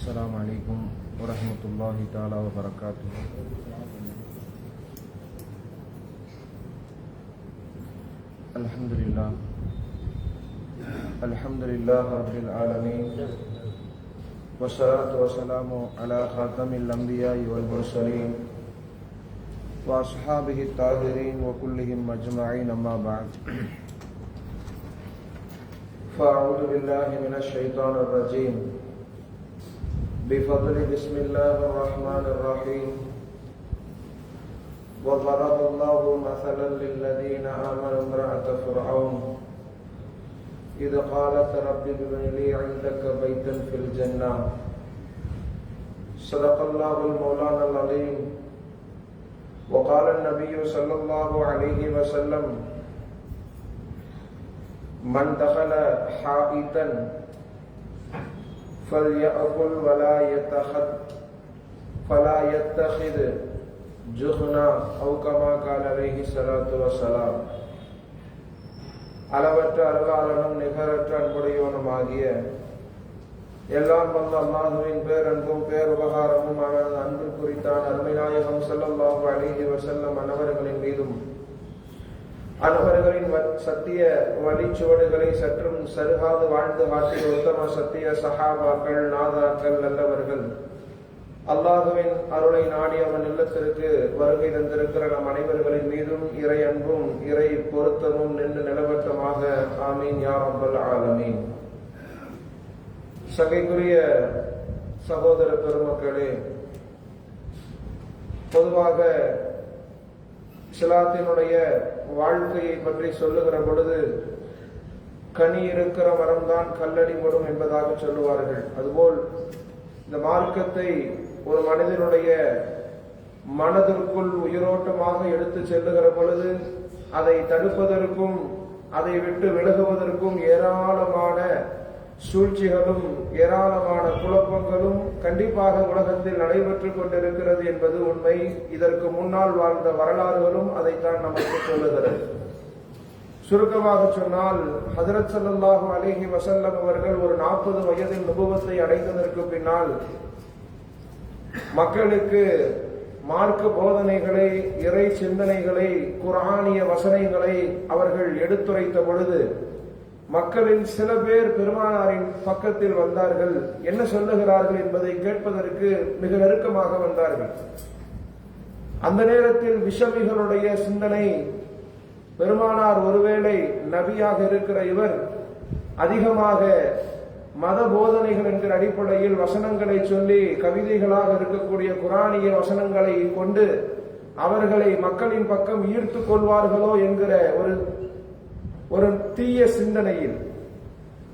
السلام عليكم ورحمة الله تعالى وبركاته. الحمد لله رب العالمين، والصلاة والسلام على خاتم الأنبياء والمرسلين وأصحابه الطاهرين وكلهم أجمعين، أما بعد. فأعوذ بالله من الشيطان الرجيم. بفضل بسم الله الرحمن الرحيم. وضرب الله مثلا للذين آمنوا امرأة فرعون إذ قالت رب ابن لي عندك بيتا في الجنة. صدق الله المولانا العظيم. وقال النبي صلى الله عليه وسلم: من دخل حائطا فليأكل فلا يتخذ جخنا أو كما قال عليه الصلاة والسلام. அளவற்ற அருளாளனும் நிகரற்ற அன்புடையவனுமாகிய எல்லாம் வந்த அல்லாஹுவின் பேரன்பும் பேருபகாரமும் அவனது அன்பு குறித்தான் அருமைநாயகம் ஸல்லல்லாஹு அலைஹி வஸல்லம் அன்னவர்களின் மீதும் அன்னவர்களின் சத்திய வழிச்சுவடுகளை சற்றும் சருகாது வாழ்ந்து காட்டிய உத்தம சத்திய சஹாபாக்கள், நாதாக்கள், நல்லவர்கள், அல்லாஹுவின் அருளை நாடி அவன் இல்லத்திற்கு வருகை தந்திருக்கிற நம் அனைவர்களின் மீதும் இறை அன்பும் இறை பொருத்தமும் நின்று நிலவற்றமாக ஆமீன் யா ரப்பல் ஆலமீன். சகைக்குரிய சகோதர பெருமக்களே, பொதுவாக இஸ்லாத்தினுடைய வாழ்க்கையை பற்றி சொல்லுகிற பொழுது கனி இருக்கிற மரம்தான் கல்லடி படும் என்பதாக சொல்லுவார்கள். அதுபோல் இந்த மார்க்கத்தை ஒரு மனிதனுடைய மனதிற்குள் உயிரோட்டமாக எடுத்து செல்லுகிற பொழுது அதை தடுப்பதற்கும் அதை விட்டு விலகுவதற்கும் ஏராளமான சூழ்ச்சிகளும் ஏராளமான குழப்பங்களும் கண்டிப்பாக உலகத்தில் நடைபெற்றுக் கொண்டிருக்கிறது என்பது உண்மை. இதற்கு முன்னால் வாழ்ந்த வரலாறுகளும் அதைத்தான் நமக்கு சொல்லுகிறது. சுருக்கமாக சொன்னால், ஹஜ்ரத் ஸல்லல்லாஹு அலைஹி வஸல்லம் அவர்கள் ஒரு 40 வயதில் நுபுவத்தை அடைந்ததற்கு பின்னால் மக்களுக்கு மார்க்க போதனைகளை, இறை சிந்தனைகளை, குர்ஆனிய வசனங்களை அவர்கள் எடுத்துரைத்த பொழுது மக்களில் சில பேர் பெருமானாரின் பக்கத்தில் வந்தார்கள். என்ன சொல்லுகிறார்கள் என்பதை கேட்பதற்கு மிக நெருக்கமாக வந்தார்கள். அந்த நேரத்தில் விஷமிகளுடைய சிந்தனை, பெருமானார் ஒருவேளை நபியாக இருக்கிற இவர் அதிகமாக மத போதனைகள் என்கிற அடிப்படையில் வசனங்களை சொல்லி கவிதைகளாக இருக்கக்கூடிய குர்ஆனிய வசனங்களை கொண்டு அவர்களை மக்களின் பக்கம் ஈர்த்து கொள்வார்களோ என்கிற ஒரு தீய சிந்தனையில்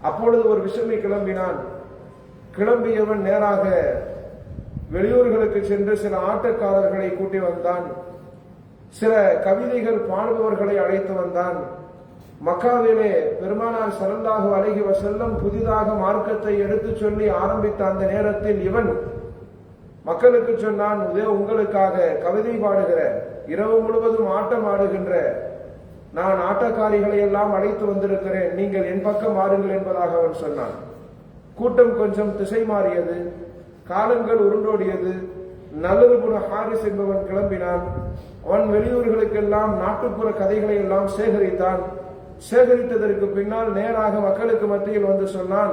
அப்பொழுது ஒரு விஷமி கிளம்பினான். கிளம்பியவன் நேராக வெளியூர்களுக்கு சென்று சில ஆட்டக்காரர்களை கூட்டி வந்தான். சில கவிதைகள் பாடுபவர்களை அழைத்து வந்தான். மக்காவிலே பெருமானார் ஸல்லல்லாஹு அலைஹி வஸல்லம் புதிதாக மார்க்கத்தை எடுத்து சொல்லி ஆரம்பித்த அந்த நேரத்தில் இவன் மக்களுக்கு சொன்னான், உங்களுக்காக கவிதை பாடுகிற, இரவு முழுவதும் ஆட்டம் ஆடுகின்ற நான் ஆட்டக்காரிகளை எல்லாம் அழைத்து வந்திருக்கிறேன், நீங்கள் என் பக்கம் மாறுங்கள் என்பதாக அவன் சொன்னான். கூட்டம் கொஞ்சம் திசை மாறியது, காலங்கள் உருண்டோடியது. நலர் இப்னு ஹாரிஸ் என்பவன் கிளம்பினான். அவன் வெளியூர்களுக்கெல்லாம் நாட்டுப்புற கதைகளை எல்லாம் சேகரித்தான். சேகரித்ததற்கு பின்னால் நேராக மக்களுக்கு மத்தியில் வந்து சொன்னான்,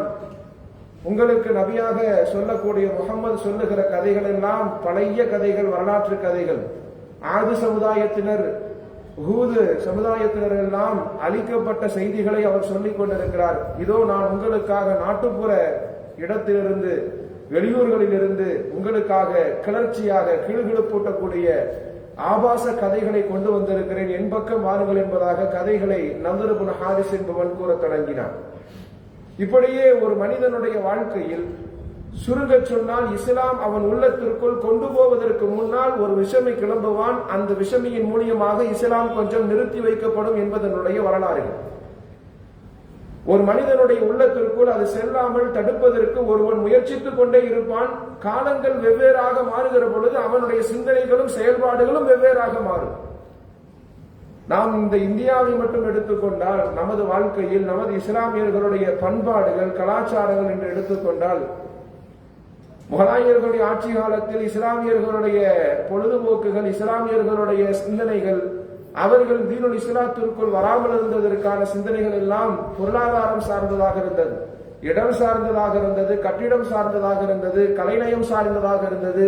உங்களுக்கு நபியாக சொல்லக்கூடிய முகமது சொல்லுகிற கதைகள் எல்லாம் பழைய கதைகள், வரலாற்று கதைகள். ஆது சமுதாயத்தினர், ஹூது சமுதாயத்தினர் எல்லாம் அழிக்கப்பட்ட செய்திகளை அவர் சொல்லிக் கொண்டிருக்கிறார். இதோ நான் உங்களுக்காக நாட்டுப்புற இடத்திலிருந்து, வெளியூர்களில் இருந்து உங்களுக்காக கிளர்ச்சியாக கீழ்கிழப்பூட்டக்கூடிய ஆபாச கதைகளை கொண்டு வந்திருக்கிறேன், என் பக்கம் வாருங்கள் என்பதாக கதைகளை நலர் இப்னு ஹாரிஸ் என்பவன் கூற தொடங்கினான். இப்படியே ஒரு மனிதனுடைய வாழ்க்கையில் சுருங்க சொன்னால், இஸ்லாம் அவன் உள்ளத்திற்குள் கொண்டு போவதற்கு முன்னால் ஒரு விஷமி கிளம்புவான். அந்த விஷமியின் மூலியமாக இஸ்லாம் கொஞ்சம் நிறுத்தி வைக்கப்படும் என்பதனுடைய வரலாறு. ஒரு மனிதனுடைய உள்ளத்திற்குள் அது செல்லாமல் தடுப்பதற்கு ஒருவன் முயற்சித்துக் கொண்டே இருப்பான். காலங்கள் வெவ்வேறாக மாறுகிற பொழுது அவனுடைய சிந்தனைகளும் செயல்பாடுகளும் வெவ்வேறாக மாறும். நாம் இந்த இந்தியாவை மட்டும் எடுத்துக்கொண்டால், நமது வாழ்க்கையில் நமது இஸ்லாமியர்களுடைய பண்பாடுகள், கலாச்சாரங்கள் என்று எடுத்துக்கொண்டால் முகலாயர்களுடைய ஆட்சி காலத்தில் இஸ்லாமியர்களுடைய பொழுதுபோக்குகள், இஸ்லாமியர்களுடைய சிந்தனைகள், அவர்கள் தீனுல் இஸ்லாத்திற்குள் வராமல் இருந்ததற்கான சிந்தனைகள் எல்லாம் பொருளாதாரம் சார்ந்ததாக இருந்தது, இடம் சார்ந்ததாக இருந்தது, கட்டிடம் சார்ந்ததாக இருந்தது, கலைநயம் சார்ந்ததாக இருந்தது.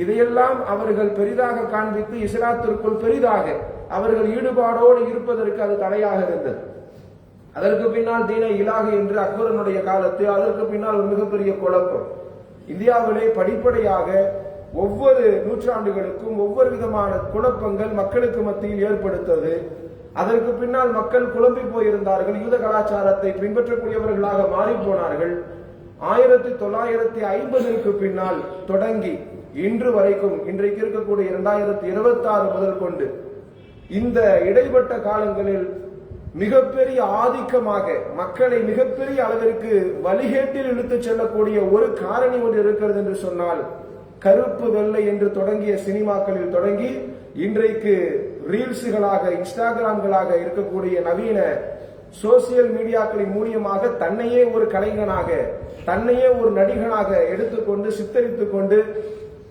இதையெல்லாம் அவர்கள் பெரிதாக காண்பித்து இஸ்லாத்திற்குள் பெரிதாக அவர்கள் ஈடுபாடோடு இருப்பதற்கு அது தடையாக இருந்தது. அதற்கு பின்னால் தீன இலாஹி என்று அக்பரனுடைய காலத்தில் அதற்கு பின்னால் ஒரு மிகப்பெரிய குழப்பம். இந்தியாவிலே படிப்படியாக ஒவ்வொரு நூற்றாண்டுகளுக்கும் ஒவ்வொரு விதமான குழப்பங்கள் மக்களுக்கு மத்தியில் ஏற்படுத்தது. அதற்கு பின்னால் மக்கள் குழம்பி போயிருந்தார்கள், யூத கலாச்சாரத்தை பின்பற்றக்கூடியவர்களாக மாறி போனார்கள். 1950க்கு பின்னால் தொடங்கி இன்று வரைக்கும், இன்றைக்கு இருக்கக்கூடிய 2026 முதல் கொண்டு இந்த இடைப்பட்ட காலங்களில் மிகப்பெரிய ஆதிக்கமாக மக்களை மிகப்பெரிய அளவிற்கு வழிகேட்டில் இழுத்துச் செல்லக்கூடிய ஒரு காரணி ஒன்று இருக்கிறது என்று சொன்னால், கருப்பு வெள்ளை என்று தொடங்கிய சினிமாக்களில் தொடங்கி இன்றைக்கு ரீல்ஸுகளாக, இன்ஸ்டாகிராம்களாக இருக்கக்கூடிய நவீன சோசியல் மீடியாக்களின் மூலியமாக தன்னையே ஒரு கலைஞனாக, தன்னையே ஒரு நடிகனாக எடுத்துக்கொண்டு சித்தரித்துக் கொண்டு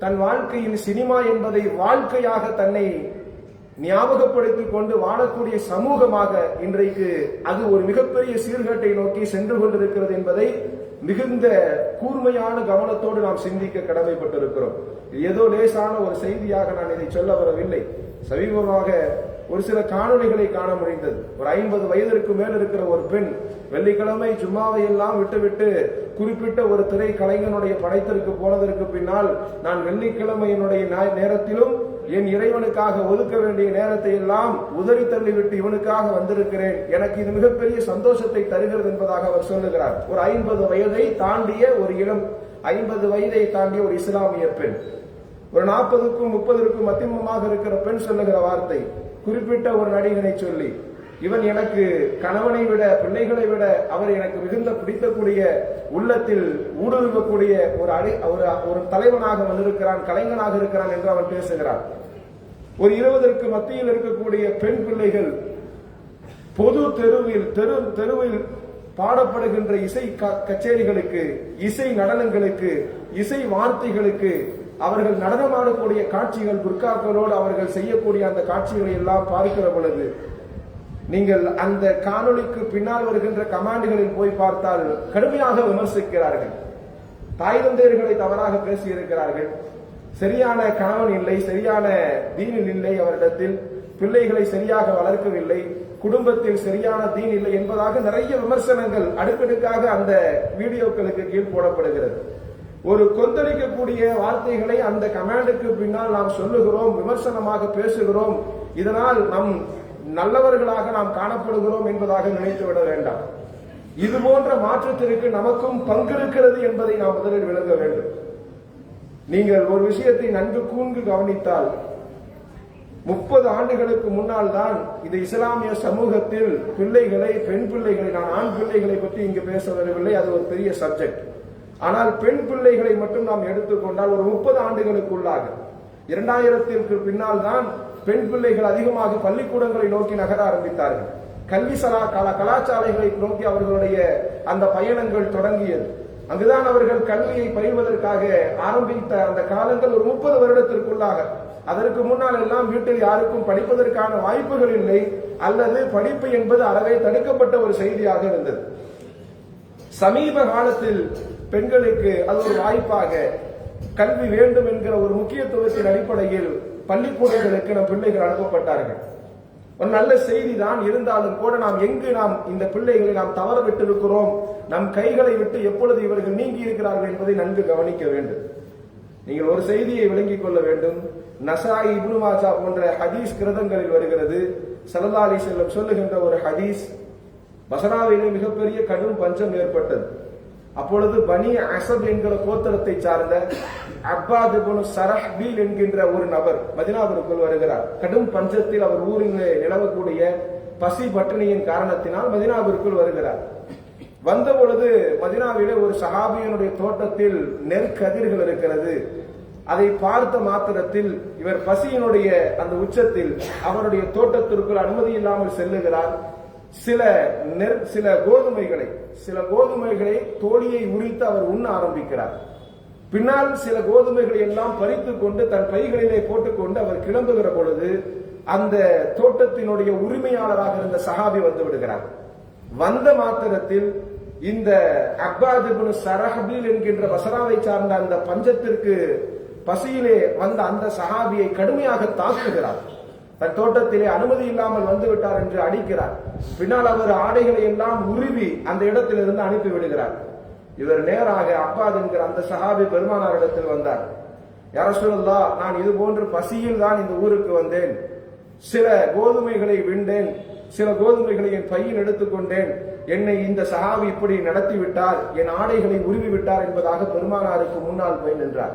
தன் வாழ்க்கையில் சினிமா என்பதை வாழ்க்கையாக தன்னை ஞாபகப்படுத்திக் கொண்டு வாழக்கூடிய சமூகமாக இன்றைக்கு அது ஒரு மிகப்பெரிய சீர்கேட்டை நோக்கி சென்று கொண்டிருக்கிறது என்பதை மிகுந்த கூர்மையான கவனத்தோடு நாம் சிந்திக்க கடமைப்பட்டிருக்கிறோம். ஏதோ லேசான ஒரு செய்தியாக நான் இதை சொல்ல வரவில்லை. சமீபமாக ஒரு சில காணொளிகளை காண முடிந்தது. ஒரு 50 வயதிற்கு மேல் இருக்கிற ஒரு பெண் வெள்ளிக்கிழமை ஜும்மாவை எல்லாம் விட்டுவிட்டு குறிப்பிட்ட ஒரு திரை கலைஞனுடைய படைத்திற்கு போனதற்கு பின்னால், நான் வெள்ளிக்கிழமையினுடைய நேரத்திலும் என் இறைவனுக்காக ஒதுக்க வேண்டிய நேரத்தை எல்லாம் உதறி தள்ளிவிட்டு இவனுக்காக வந்திருக்கிறேன், எனக்கு இது மிகப்பெரிய சந்தோஷத்தை தருகிறது என்பதாக அவர் சொல்லுகிறார். ஒரு 50 வயதை தாண்டிய ஒரு இளம் 50 வயதை தாண்டிய ஒரு இஸ்லாமிய பெண், ஒரு 40க்கும் 30க்கும் மத்தியமமாக இருக்கிற பெண் சொல்லுகிற வார்த்தை, குறிப்பிட்ட ஒரு நடிகனை சொல்லி, இவன் எனக்கு கணவனை விட பிள்ளைகளை விட அவர் எனக்கு மிகுந்த பிடிக்கக்கூடிய உள்ளத்தில் ஊடுருவக்கூடிய ஒரு தலைவனாக வந்திருக்கிறான், கலைஞனாக இருக்கிறான் என்று அவன் பேசுகிறான். ஒரு 20ற்கு மத்தியில் இருக்கக்கூடிய பெண் பிள்ளைகள் பொது தெருவில் பாடப்படுகின்ற இசை கச்சேரிகளுக்கு, இசை நடனங்களுக்கு, இசை வார்த்தைகளுக்கு அவர்கள் நடனமாடக்கூடிய காட்சிகள், புர்காக்களோடு அவர்கள் செய்யக்கூடிய அந்த காட்சிகளை எல்லாம் பார்க்கிற பொழுது நீங்கள் அந்த காணொளிக்கு பின்னால் வருகின்ற கமாண்டுகளில் போய் பார்த்தால் கடுமையாக விமர்சிக்கிறார்கள். தாய் தந்தையர்களை தவறாக பேசியிருக்கிறார்கள். சரியான கணவன் இல்லை, சரியான தீனில் இல்லை அவரிடத்தில், பிள்ளைகளை சரியாக வளர்க்கவில்லை, குடும்பத்தில் சரியான தீன் இல்லை என்பதாக நிறைய விமர்சனங்கள் அடுக்கடுக்காக அந்த வீடியோக்களுக்கு கீழ் போடப்படுகிறது. ஒரு கொந்தளிக்கக்கூடிய வார்த்தைகளை அந்த கமாண்டுக்கு பின்னால் நாம் சொல்லுகிறோம், விமர்சனமாக பேசுகிறோம், இதனால் நம் நல்லவர்களாக நாம் காணப்படுகிறோம் என்பதாக நினைத்துவிட வேண்டாம். இது போன்ற மாற்றத்திற்கு நமக்கும் பங்கு இருக்கிறது என்பதை நாம் முதலில் விளங்க வேண்டும். நீங்கள் ஒரு விஷயத்தை நன்கு கூர்ந்து கவனித்தால், 30 ஆண்டுகளுக்கு முன்னால் தான் இந்த இஸ்லாமிய சமூகத்தில் பிள்ளைகளை, பெண் பிள்ளைகளை, நான் ஆண் பிள்ளைகளை பற்றி இங்கு பேச வரவில்லை, அது ஒரு பெரிய சப்ஜெக்ட். ஆனால் பெண் பிள்ளைகளை மட்டும் நாம் எடுத்துக்கொண்டால் ஒரு 30 ஆண்டுகளுக்குள்ளாக 2000ற்கு பின்னால் தான் பெண் பிள்ளைகள் அதிகமாக பள்ளிக்கூடங்களை நோக்கி நகர ஆரம்பித்தார்கள். கல்வி கலாச்சாரங்களை நோக்கி அவர்களுடைய அந்த பயணங்கள் தொடங்கியது. அங்குதான் அவர்கள் கல்வியை பயில்வதற்காக ஆரம்பித்த அந்த காலங்கள் ஒரு 30 வருடத்திற்குள்ளாக. அதற்கு முன்னால் எல்லாம் வீட்டில் யாருக்கும் படிப்பதற்கான வாய்ப்புகள் இல்லை, அல்லது படிப்பு என்பது அறவே தடுக்கப்பட்ட ஒரு செய்தியாக இருந்தது. சமீப காலத்தில் பெண்களுக்கு அது ஒரு வாய்ப்பாக, கல்வி வேண்டும் என்கிற ஒரு முக்கியத்துவத்தின் அடிப்படையில் பள்ளிக்கூடங்களுக்கு நம் பிள்ளைகள் அனுப்பப்பட்டார்கள். ஒரு நல்ல செய்தி தான். இருந்தாலும் கூட நாம் இந்த பிள்ளைகளை நாம் தவற விட்டு இருக்கிறோம், நம் கைகளை விட்டு எப்பொழுது இவர்கள் நீங்கி இருக்கிறார்கள் என்பதை நன்கு கவனிக்க வேண்டும். நீங்கள் ஒரு செய்தியை விளங்கிக் கொள்ள வேண்டும். நசாயி, இப்னு மாஜா போன்ற ஹதீஸ் கிரந்தங்களில் வருகிறது. ஸல்லல்லாஹு அலைஹி வஸல்லம் சொல்லுகின்ற ஒரு ஹதீஸ், பஸ்ராவிலே மிகப்பெரிய கடும் பஞ்சம் ஏற்பட்டது. அப்பொழுது பனி அசத் என்கிற கோத்திரத்தை சார்ந்த அப்பாத் இப்னு ஸரஹ்பீல் என்கின்ற ஒரு நபர் மதீனாவிற்குள் வருகிறார். கடும் பஞ்சத்தில் அவர் ஊரில் நிலவக்கூடிய பசி பட்டினியின் காரணத்தினால் மதீனாவிற்குள் வருகிறார். வந்த பொழுது மதீனாவிலே ஒரு சஹாபியினுடைய தோட்டத்தில் நெற்கதிர்கள் இருக்கிறது. அதை பார்த்த மாத்திரத்தில் இவர் பசியினுடைய அந்த உச்சத்தில் அவருடைய தோட்டத்திற்குள் அனுமதி இல்லாமல் செல்லுகிறார். சில கோதுமைகளை தோழியை உரித்து அவர் உண்ண ஆரம்பிக்கிறார். பின்னால் சில கோதுமைகளை எல்லாம் பறித்து கொண்டு தன் பைகளிலே போட்டுக்கொண்டு அவர் கிளம்புகிற பொழுது அந்த தோட்டத்தினுடைய உரிமையாளராக இருந்த சஹாபி வந்து விடுகிறார். வந்த மாத்திரத்தில் இந்த அப்பாத் இப்னு ஸரஹ்பீல் என்கின்ற பஸ்ராவை சார்ந்த அந்த பஞ்சத்திற்கு பசியிலே வந்த அந்த சஹாபியை கடுமையாக தாக்குகிறார். தன் தோட்டத்திலே அனுமதி இல்லாமல் வந்து விட்டார் என்று அடிக்கிறார். பின்னால் அவர் ஆடைகளை எல்லாம் உருவி அந்த இடத்திலிருந்து அனுப்பி விடுகிறார். இவர் நேராக அப்பாத் என்கிற அந்த சஹாபி பெருமானாரிடத்தில் வந்தார். யா ரசூலல்லாஹ், நான் இது போன்று பசியில் தான் இந்த ஊருக்கு வந்தேன். சில கோதுமைகளை விண்டேன், சில கோதுமைகளை என் பையில் எடுத்துக்கொண்டேன். என்னை இந்த சஹாபி இப்படி நடத்தி விட்டார், என் ஆடைகளை உருவி விட்டார் என்பதாக பெருமானாருக்கு முன்னால் போய் நின்றார்.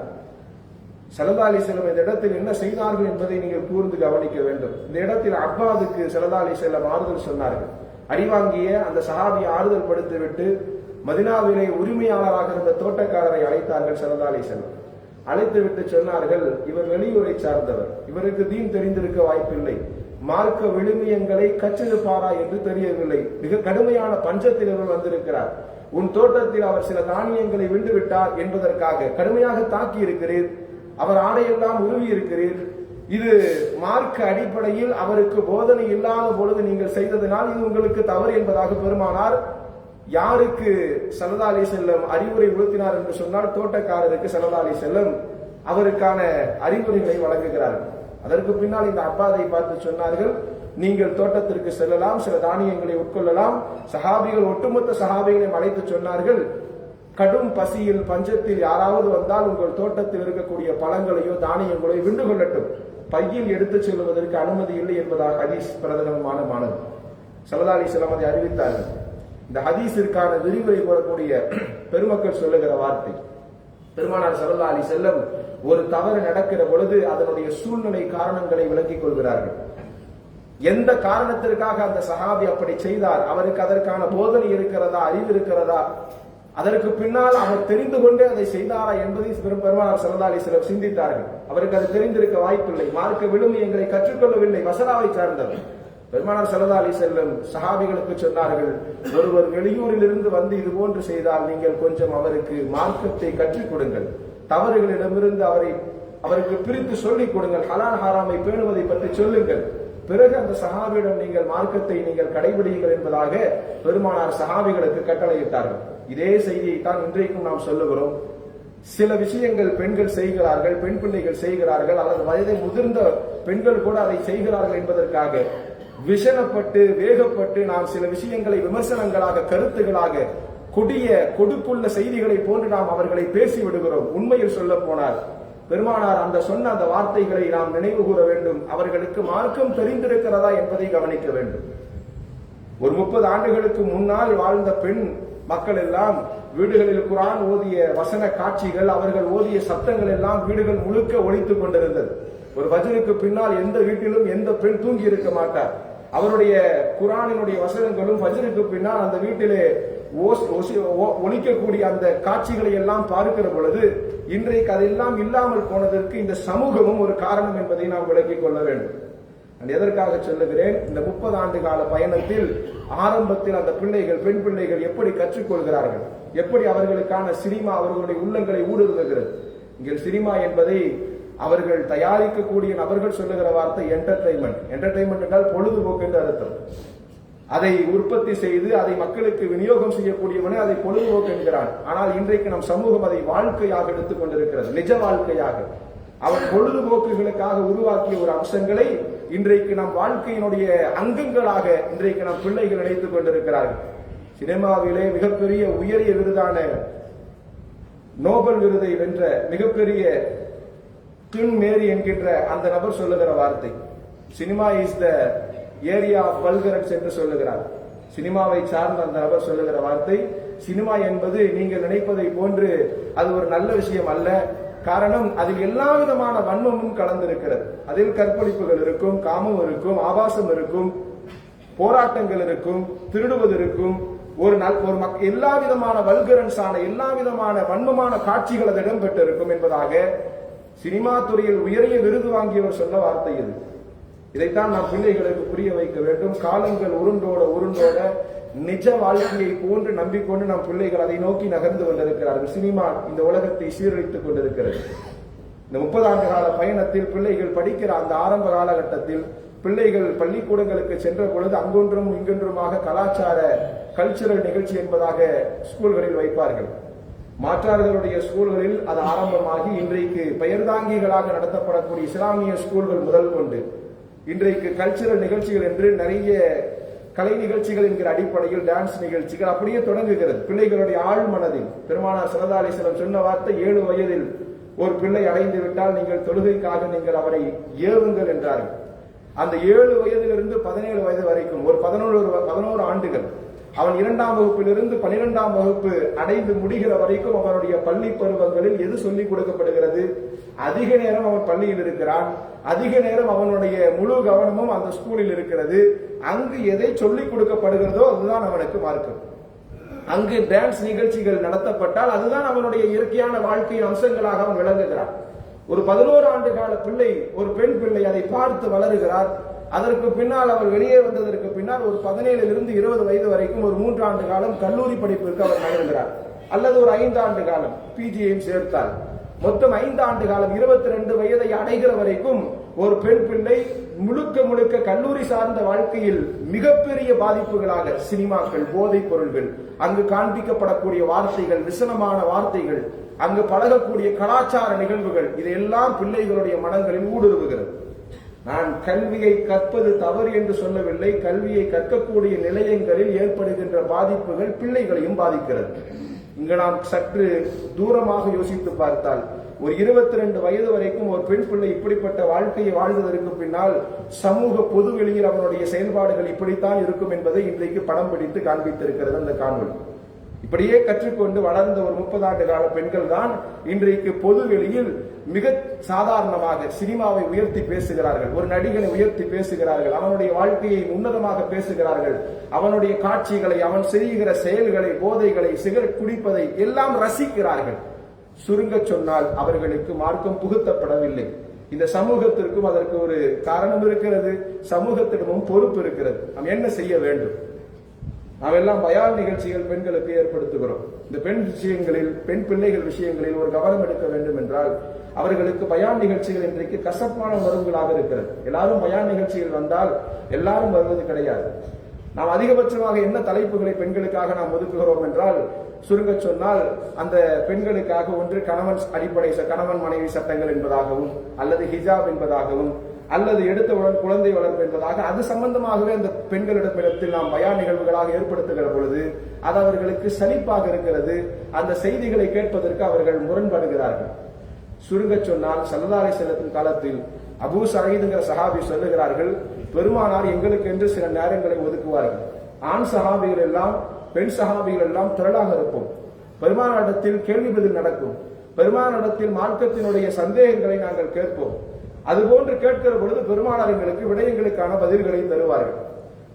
ஸல்லல்லாஹு அலைஹி வஸல்லம் இந்த இடத்தில் என்ன செய்தார்கள் என்பதை நீங்கள் கூர்ந்து கவனிக்க வேண்டும். இந்த இடத்தில் அப்பாதுக்கு ஸல்லல்லாஹு அலைஹி வஸல்லம் ஆறுதல் சொன்னார்கள். அடிவாங்கிய அந்த சஹாபியை ஆறுதல் படுத்திவிட்டு மதீனாவிலே உரிமையாளராக இருந்த தோட்டக்காரரை அழைத்தார்கள் ஸல்லல்லாஹு அலைஹி வஸல்லம். அழைத்து விட்டு சொன்னார்கள், இவர் வெளியூரை சார்ந்தவர், இவருக்கு தீன் தெரிந்திருக்க வாய்ப்பில்லை, மார்க்க விழுமியங்களை கற்றிருப்பாரா என்று தெரியவில்லை, மிக கடுமையான பஞ்சத்தில் இவர் வந்திருக்கிறார். உன் தோட்டத்தில் அவர் சில தானியங்களை விண்டு விட்டார் என்பதற்காக கடுமையாக தாக்கி இருக்கிறீர், அவர் ஆடையெல்லாம் உருவி இருக்கிறீர். இது மார்க்க அடிப்படையில் அவருக்கு போதனை இல்லாத பொழுது நீங்கள் செய்ததனால் இது உங்களுக்கு தவறு என்பதாக பெருமானார் யாருக்கு ஸல்லல்லாஹு அலைஹி வஸல்லம் அறிவுரை உறுத்தினார் என்று சொன்னால் தோட்டக்காரருக்கு ஸல்லல்லாஹு அலைஹி வஸல்லம் அவருக்கான அறிவுரைகளை வழங்குகிறார்கள். அதற்கு பின்னால் இந்த அப்பாதை பார்த்து சொன்னார்கள், நீங்கள் தோட்டத்திற்கு செல்லலாம், சில தானியங்களை உட்கொள்ளலாம். சஹாபிகள் ஒட்டுமொத்த சஹாபிகளையும் அழைத்து சொன்னார்கள், கடும் பசியில் பஞ்சத்தில் யாராவது வந்தால் உங்கள் தோட்டத்தில் இருக்கக்கூடிய பழங்களையோ தானியங்களையோ விண்டு கொள்ளட்டும், பையில் எடுத்துச் செல்வதற்கு அனுமதி இல்லை என்பதாக ஹதீஸ் பிரதமமானது. ஸல்லல்லாஹு அலைஹி வஸல்லம் அதை அறிவித்தார்கள். இந்த ஹதீஸிற்கான விரிவுரை போடக்கூடிய பெருமக்கள் சொல்லுகிற வார்த்தை, பெருமானார் ஸல்லல்லாஹு அலைஹி வஸல்லம் ஒரு தவறு நடக்கிற பொழுது அதனுடைய சூழ்நிலை காரணங்களை விளங்கிக் கொள்கிறார்கள். எந்த காரணத்திற்காக அந்த சஹாபி அப்படி செய்தார், அவருக்கு அதற்கான போதனை இருக்கிறதா, அறிவு இருக்கிறதா, அதற்கு பின்னால் அவர் தெரிந்து கொண்டே அதை செய்தாரா என்பதை பெருமானார் ஸல்லல்லாஹு அலைஹி வஸல்லம் சிந்தித்தார்கள். அவருக்கு அது தெரிந்திருக்க வாய்ப்பில்லை, மார்க்க விழுமியங்களை கற்றுக்கொள்ளவில்லை, மசலாவை சார்ந்தவர். பெருமானார் ஸல்லல்லாஹு அலைஹி வஸல்லம் சஹாபிகளுக்கு சொன்னார்கள், ஒருவர் வெளியூரில் இருந்து வந்து இது போன்று செய்தால் நீங்கள் கொஞ்சம் அவருக்கு மார்க்கத்தை கற்றுக் கொடுங்கள், தவறுகளிடமிருந்து அவருக்கு பிரித்து சொல்லிக் கொடுங்கள், ஹலால் ஹராமை பேணுவதை பற்றி சொல்லுங்கள், பிறகு அந்த சஹாபியிடம் நீங்கள் மார்க்கத்தை நீங்கள் கடைபிடிங்கள் என்பதாக பெருமானார் சஹாபிகளுக்கு கட்டளையிட்டார்கள். இதே செய்தியை தான் இன்றைக்கும் நாம் சொல்லுகிறோம். சில விஷயங்கள் பெண்கள் செய்கிறார்கள், பெண் பிள்ளைகள் செய்கிறார்கள், அல்லது வயதை முதிர்ந்த பெண்கள் கூட அதை செய்கிறார்கள் என்பதற்காக விஷனப்பட்டு வேகப்பட்டு நாம் சில விஷயங்களை விமர்சனங்களாக, கருத்துகளாக, கொடிய கொடுப்புள்ள செய்திகளை போன்று நாம் அவர்களை பேசி விடுகிறோம். உண்மையில் சொல்ல போனார் பெருமானார் அந்த சொன்ன அந்த வார்த்தைகளை நாம் நினைவு கூற வேண்டும். அவர்களுக்கு மார்க்கம் தெரிந்திருக்கிறதா என்பதை கவனிக்க வேண்டும். ஒரு 30 ஆண்டுகளுக்கு முன்னால் வாழ்ந்த பெண் மக்கள் எல்லாம் வீடுகளில் குர்ஆன் ஓதிய வசன காட்சிகள், அவர்கள் ஓதிய சத்தங்கள் எல்லாம் வீடுகள் முழுக்க ஒலித்துக் கொண்டிருந்தது. ஒரு ஃபஜ்ருக்கு பின்னால் எந்த வீட்டிலும் எந்த பெண் தூங்கி இருக்க மாட்டார். அவருடைய குர்ஆனினுடைய வசனங்களும் ஃபஜ்ருக்கு பின்னால் அந்த வீட்டிலே ஒலிக்கக்கூடிய அந்த காட்சிகளை எல்லாம் பார்க்கிற பொழுது இன்றைக்கு அதெல்லாம் இல்லாமல் போனதற்கு இந்த சமூகமும் ஒரு காரணம் என்பதை நாம் விளக்கிக் கொள்ள வேண்டும். நான் எதற்காக சொல்லுகிறேன், இந்த 30 ஆண்டு கால பயணத்தில் ஆரம்பத்தில் அந்த பிள்ளைகள், பெண் பிள்ளைகள் எப்படி கற்றுக்கொள்கிறார்கள், எப்படி அவர்களுக்கான சினிமா அவர்களுடைய உள்ளங்களை ஊடுருவுகிறது. இங்கே சினிமா என்பதை அவர்கள் தயாரிக்கக்கூடிய நபர்கள் சொல்லுகிற வார்த்தை என்டர்டைன்மெண்ட். என்டர்டைன்மெண்ட் என்றால் பொழுதுபோக்கு என்று அர்த்தம். அதை உற்பத்தி செய்து அதை மக்களுக்கு விநியோகம் செய்யக்கூடியவனே அதை பொழுதுபோக்கு என்கிறான். ஆனால் இன்றைக்கு நம் சமூகம் அதை வாழ்க்கையாக எடுத்துக் கொண்டிருக்கிறது, நிஜ வாழ்க்கையாக. அவர் பொழுதுபோக்குகளுக்காக உருவாக்கிய ஒரு அம்சங்களை இன்றைக்கு நம் வாழ்க்கையினுடைய அங்கங்களாக இன்றைக்கு நம் பிள்ளைகள் நினைத்துக் கொண்டிருக்கிறார்கள். சினிமாவிலே மிகப்பெரிய உயரிய விருதான நோபல் விருதை வென்ற மிகப்பெரிய கிம் மேரி என்கின்ற அந்த நபர் சொல்லுகிற வார்த்தை, cinema is the area of vulgarance என்று சொல்லுகிறார். சினிமாவை சார்ந்த அந்த நபர் சொல்லுகிற வார்த்தை, சினிமா என்பது நீங்கள் நினைப்பதை போன்று அது ஒரு நல்ல விஷயம் அல்ல. காரணம், அதில் எல்லா விதமான வன்மமும் கலந்திருக்கிறது. அதில் கற்பழிப்புகள் இருக்கும், காமம் இருக்கும், ஆபாசம் இருக்கும், போராட்டங்கள் இருக்கும், திருடுவது இருக்கும், எல்லா விதமான வல்கரன்ஸான எல்லா விதமான வன்மமான காட்சிகள் அது இடம்பெற்று இருக்கும் என்பதாக சினிமா துறையில் உயரிய விருது வாங்கியவர் சொன்ன வார்த்தை இது. இதைத்தான் நாம் பிள்ளைகளுக்கு புரிய வைக்க வேண்டும். காலங்கள் உருண்டோட உருண்டோட நிஜ வாழ்க்கையை போன்று நம்பிக்கொண்டு நம் பிள்ளைகள் அதை நோக்கி நகர்ந்து கொண்டிருக்கிறார்கள். சினிமா இந்த உலகத்தை சீரழித்துக் கொண்டிருக்கிறது. இந்த 30 ஆண்டு கால பயணத்தில் பிள்ளைகள் படிக்கிற அந்த ஆரம்ப காலகட்டத்தில் பிள்ளைகள் பள்ளிக்கூடங்களுக்கு சென்ற பொழுது அங்கொன்றும் இங்கொன்றுமாக கல்ச்சரல் நிகழ்ச்சி என்பதாக ஸ்கூல்களில் வைப்பார்கள். மாற்றார்களுடைய ஸ்கூல்களில் அது ஆரம்பமாகி இன்றைக்கு பெயர்தாங்கிகளாக நடத்தப்படக்கூடிய இஸ்லாமிய ஸ்கூல்கள் முதல் கொண்டு இன்றைக்கு கல்ச்சரல் நிகழ்ச்சிகள் என்று நிறைய கலை நிகழ்ச்சிகள் என்கிற அடிப்படையில் டான்ஸ் நிகழ்ச்சிகள் அப்படியே தொடங்குகிறது. பிள்ளைகளுடைய ஆழ் மனதில் பெருமானார் ஸல்லல்லாஹு அலைஹி வஸல்லம் சொன்ன வார்த்தை, 7 வயதில் ஒரு பிள்ளை அடைந்து விட்டால் நீங்கள் தொழுகைக்காக நீங்கள் அவரை ஏவுங்கள் என்றார்கள். அந்த 7 வயதிலிருந்து 17 வயது வரைக்கும் ஒரு 11 ஆண்டுகள் அவன் 2ஆம் வகுப்பிலிருந்து 12ஆம் வகுப்பு அடைந்து முடிகிற வரைக்கும் அவனுடைய பள்ளி பருவங்களில் எது சொல்லிக் கொடுக்கப்படுகிறது? அதிக நேரம் அவன் பள்ளியில் இருக்கிறான், அதிக நேரம் அவனுடைய முழு கவனமும் அந்த ஸ்கூலில் இருக்கிறது. அங்கு எதை சொல்லிக் கொடுக்கப்படுகிறதோ அதுதான் அவனுக்கு மார்க்கம். அங்கு டான்ஸ் நிகழ்ச்சிகள் நடத்தப்பட்டால் அதுதான் அவனுடைய இயற்கையான வாழ்க்கையின் அம்சங்களாக அவன் விளங்குகிறான். ஒரு 11 ஆண்டு கால பிள்ளை, ஒரு பெண் பிள்ளை அதை பார்த்து வளருகிறார். அதற்கு பின்னால் அவர் வெளியே வந்ததற்கு பின்னால் ஒரு 17 - 20 வயது வரைக்கும் ஒரு 3 ஆண்டு காலம் கல்லூரி படிப்பிற்கு அவர் நகர்கிறார். அல்லது ஒரு 5 ஆண்டு காலம் பிஜியையும் சேர்த்தால் மொத்தம் 5 ஆண்டு காலம் 22 வயதை அடைகிற வரைக்கும் ஒரு பெண் பிள்ளை முழுக்க கல்லூரி சார்ந்த வாழ்க்கையில் மிகப்பெரிய பாதிப்புகளாக சினிமாக்கள், போதைப் பொருள்கள், அங்கு காண்பிக்கப்படக்கூடிய வார்த்தைகள், விசனமான வார்த்தைகள், அங்கு பழகக்கூடிய கலாச்சார நிகழ்வுகள், இதையெல்லாம் பிள்ளைகளுடைய மனங்களில் ஊடுருவுகிறது. நான் கல்வியை கற்பது தவறு என்று சொல்லவில்லை. கல்வியை கற்கக்கூடிய நிலையங்களில் ஏற்படுகின்ற பாதிப்புகள் பிள்ளைகளையும் பாதிக்கிறது. இங்கு நாம் சற்று தூரமாக யோசித்து பார்த்தால் ஒரு 22 வயது வரைக்கும் ஒரு பெண் பிள்ளை இப்படிப்பட்ட வாழ்க்கையை வாழ்வதற்கு பின்னால் சமூக பொதுவெளியில் அவனுடைய செயல்பாடுகள் இப்படித்தான் இருக்கும் என்பதை இன்றைக்கு படம் பிடித்து காண்பித்திருக்கிறது அந்த காணொலி. இப்படியே கற்றுக்கொண்டு வளர்ந்த ஒரு 30 ஆண்டு கால பெண்கள் தான் இன்றைக்கு பொதுவெளியில் மிக சாதாரணமாக சினிமாவை உயர்த்தி பேசுகிறார்கள், ஒரு நடிகனை உயர்த்தி பேசுகிறார்கள், அவனுடைய வாழ்க்கையை உன்னதமாக பேசுகிறார்கள், அவனுடைய காட்சிகளை, அவன் செய்கிற செயல்களை, போதைகளை, சிகரெட் குடிப்பதை எல்லாம் ரசிக்கிறார்கள். சுருங்க சொன்னால் அவர்களுக்கு மார்க்கம் புகுத்தப்படவில்லை. இந்த சமூகத்திற்கும் அதற்கு ஒரு காரணம் இருக்கிறது, சமூகத்திடமும் பொறுப்பு இருக்கிறது. நாம் என்ன செய்ய வேண்டும்? நாம் எல்லாம் பயான் நிகழ்ச்சிகள் பெண்களுக்கு ஏற்படுத்துகிறோம். இந்த பெண் விஷயங்களில், பெண் பிள்ளைகள் விஷயங்களில் ஒரு கவனம் எடுக்க வேண்டும் என்றால் அவர்களுக்கு பயான் நிகழ்ச்சிகள் இன்றைக்கு கசப்பான மருந்துகளாக இருக்கிறது. எல்லாரும் பயான் நிகழ்ச்சிகள் வந்தால் எல்லாரும் வருவது கிடையாது. நாம் அதிகபட்சமாக என்ன தலைப்புகளை பெண்களுக்காக நாம் ஒதுக்குகிறோம் என்றால், சுருங்க சொன்னால் அந்த பெண்களுக்காக ஒன்று கணவன் மனைவி சட்டங்கள் என்பதாகவும், அல்லது ஹிஜாப் என்பதாகவும், அல்லது எடுத்தவுடன் குழந்தை வளர்ப்பு என்பதாக அது சம்பந்தமாகவே அந்த பெண்களிடத்தில் நாம் பயான் நிகழ்வுகளாக ஏற்படுத்துகிற பொழுது அது அவர்களுக்கு சலிப்பாக இருக்கிறது. அந்த செய்திகளை கேட்பதற்கு அவர்கள் முரண்படுகிறார்கள். சுருங்க சொன்னால் ஸல்லல்லாஹு அலைஹி வஸல்லம் காலத்தில் அபூ சயீதுங்கிற சஹாபி சொல்லுகிறார்கள், பெருமானார் எங்களுக்கு என்று சில நேரங்களை ஒதுக்குவார்கள். ஆண் சஹாபிகள் எல்லாம், பெண் சஹாபிகள் எல்லாம் திரளாக இருப்போம். பெருமானாரிடத்தில் கேள்வி பதில் நடக்கும். பெருமானாரிடத்தில் மார்க்கத்தினுடைய சந்தேகங்களை நாங்கள் கேட்போம். அதுபோன்று கேட்கிற பொழுது பெருமானார் எங்களுக்கு விடயங்களுக்கான பதில்களை தருவார்கள்.